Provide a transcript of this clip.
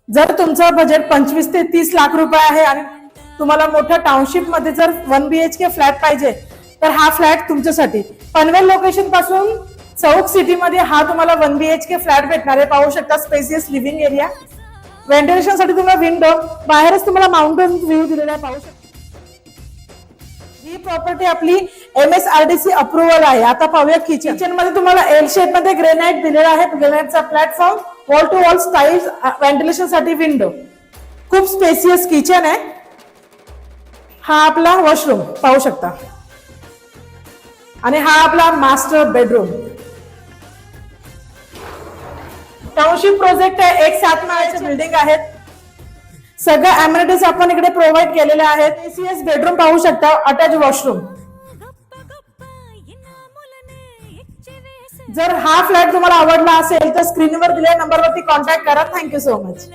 जर तुमचं बजेट 25 ते 30 लाख रुपये आहे आणि तुम्हाला मोठ्या टाउनशिप मध्ये जर 1 BHK फ्लॅट पाहिजे तर हा फ्लॅट तुमच्यासाठी. पनवेल लोकेशन पासून चौक सिटी मध्ये हा तुम्हाला 1 BHK फ्लॅट भेटणार आहे. पाहू शकता स्पेसियस लिव्हिंग एरिया, व्हेंटिलेशन साठी तुम्हाला विंडो, बाहेरच तुम्हाला माउंटेन व्ह्यू दिलेला आहे. पाहू शकता ही प्रॉपर्टी आपली MSRDC अप्रुव्हल आहे. आता पाहूया किचन. किचन मध्ये तुम्हाला एल शेप मध्ये ग्रेनाइट दिलेला आहे. ग्रेनाइटचा platform, wall to wall style, ventilation साठी विंडो, खूप स्पेसियस किचन आहे. हा आपला वॉशरूम पाहू शकता आणि हा आपला मास्टर बेडरूम. टाउनशिप प्रोजेक्ट आहे. एक 7 माळ्याचे बिल्डिंग आहेत. सगळ्या अमेनिटीज आपण इकडे प्रोव्हाइड केलेल्या आहेत. एसीएस बेडरूम पाहू शकता, अटॅच वॉशरूम. जर हा फ्लॅट तुम्हाला आवडला असेल तर स्क्रीनवर दिलेल्या नंबरवरती कॉन्टॅक्ट करा. Thank you so much.